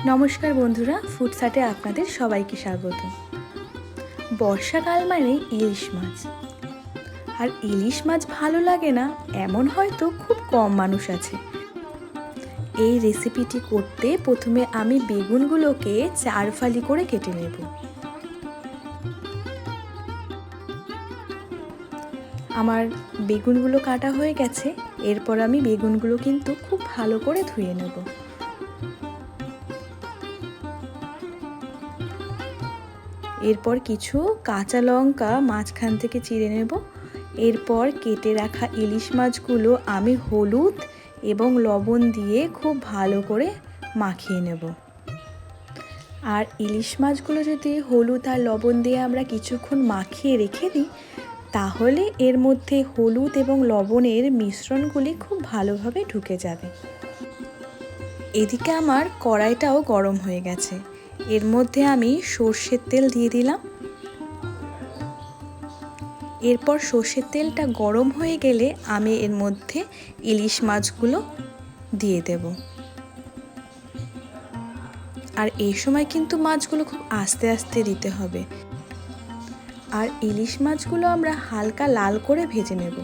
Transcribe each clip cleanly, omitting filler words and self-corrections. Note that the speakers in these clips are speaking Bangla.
নমস্কার বন্ধুরা, ফুডসাটে আপনাদের সবাইকে স্বাগত। বর্ষাকাল মানে ইলিশ মাছ, আর ইলিশ মাছ ভালো লাগে না এমন হয়তো খুব কম মানুষ আছে। এই রেসিপিটি করতে প্রথমে আমি বেগুনগুলোকে 4 ফালি করে কেটে নেব। আমার বেগুনগুলো কাটা হয়ে গেছে। এরপর আমি বেগুনগুলো কিন্তু খুব ভালো করে ধুয়ে নেব। এরপর কিছু কাঁচা লঙ্কা মাঝখান থেকে চিড়ে নেব। এরপর কেটে রাখা ইলিশ মাছগুলো আমি হলুদ এবং লবণ দিয়ে খুব ভালো করে মাখিয়ে নেব। আর ইলিশ মাছগুলো যদি হলুদ আর লবণ দিয়ে আমরা কিছুক্ষণ মাখিয়ে রেখে দিই, তাহলে এর মধ্যে হলুদ এবং লবণের মিশ্রণগুলি খুব ভালোভাবে ঢুকে যাবে। এদিকে আমার কড়াইটাও গরম হয়ে গেছে। এর মধ্যে আমি সর্ষের তেল দিয়ে দিলাম। এরপর সর্ষের তেলটা গরম হয়ে গেলে আমি এর মধ্যে ইলিশ মাছগুলো দিয়ে দেব। আর এই সময় কিন্তু মাছগুলো খুব আস্তে আস্তে দিতে হবে। আর ইলিশ মাছগুলো আমরা হালকা লাল করে ভেজে নেব।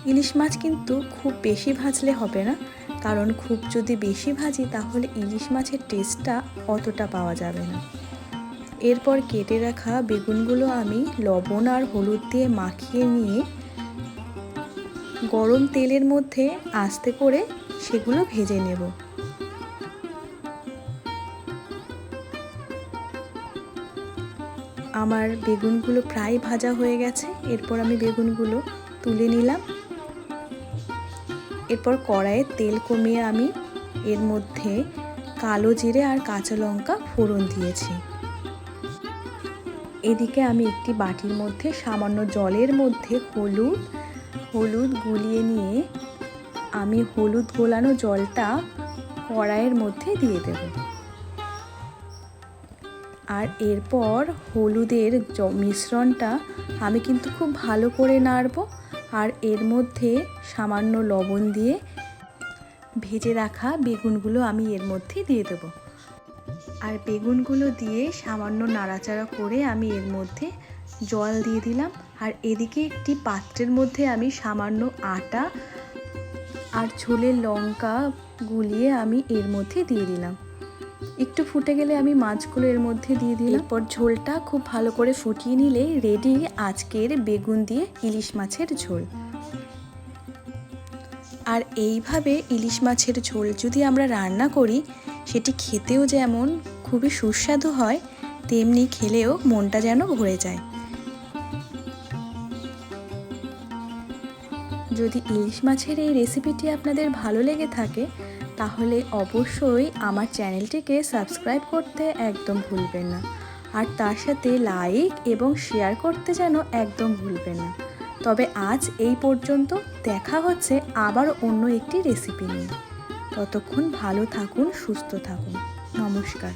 ইলিশ মাছ কিন্তু খুব বেশি ভাজলে হবে না, কারণ খুব যদি বেশি ভাজি তাহলে ইলিশ মাছের টেস্টটা অতটা পাওয়া যাবে না। এরপর কেটে রাখা বেগুনগুলো আমি লবণ আর হলুদ দিয়ে মাখিয়ে নিয়ে গরম তেলের মধ্যে আস্তে করে সেগুলো ভেজে নেব। আমার বেগুনগুলো প্রায় ভাজা হয়ে গেছে। এরপর আমি বেগুনগুলো তুলে নিলাম। এরপর কড়াইয়ে তেল কমিয়ে আমি এর মধ্যে কালো জিরে আর কাঁচা লঙ্কা ফোড়ন দিয়েছি। এদিকে আমি একটি বাটির মধ্যে সামান্য জলের মধ্যে হলুদ গুলিয়ে নিয়ে আমি হলুদ গোলানো জলটা কড়াইয়ের মধ্যে দিয়ে দেব। আর এরপর হলুদের মিশ্রণটা আমি কিন্তু খুব ভালো করে নাড়ব। আর এর মধ্যে সামান্য লবণ দিয়ে ভেজে রাখা বেগুনগুলো আমি এর মধ্যে দিয়ে দেব। আর বেগুনগুলো দিয়ে সামান্য নাড়াচাড়া করে আমি এর মধ্যে জল দিয়ে দিলাম। আর এদিকে একটি পাত্রের মধ্যে আমি সামান্য আটা আর ঝোলের লঙ্কা গুলিয়ে আমি এর মধ্যে দিয়ে দিলাম। একটু ফুটে গেলে আমি মাছগুলো এর মধ্যে দিয়ে দিলাম। এরপর ঝোলটা খুব ভালো করে ফুটিয়ে নিলে রেডি আজকের বেগুন দিয়ে ইলিশ মাছের ঝোল। আর এইভাবে ইলিশ মাছের ঝোল যদি আমরা রান্না করি, সেটি খেতেও যেমন খুবই সুস্বাদু হয়, তেমনি খেলেও মনটা যেন ভরে যায়। যদি ইলিশ মাছের এই রেসিপিটি আপনাদের ভালো লেগে থাকে, তাহলে অবশ্যই আমার চ্যানেলটিকে সাবস্ক্রাইব করতে একদম ভুলবেন না। আর তার সাথে লাইক এবং শেয়ার করতে যেন একদম ভুলবেন না। তবে আজ এই পর্যন্ত। দেখা হচ্ছে আবার অন্য একটি রেসিপি নিয়ে। ততক্ষণ ভালো থাকুন, সুস্থ থাকুন। নমস্কার।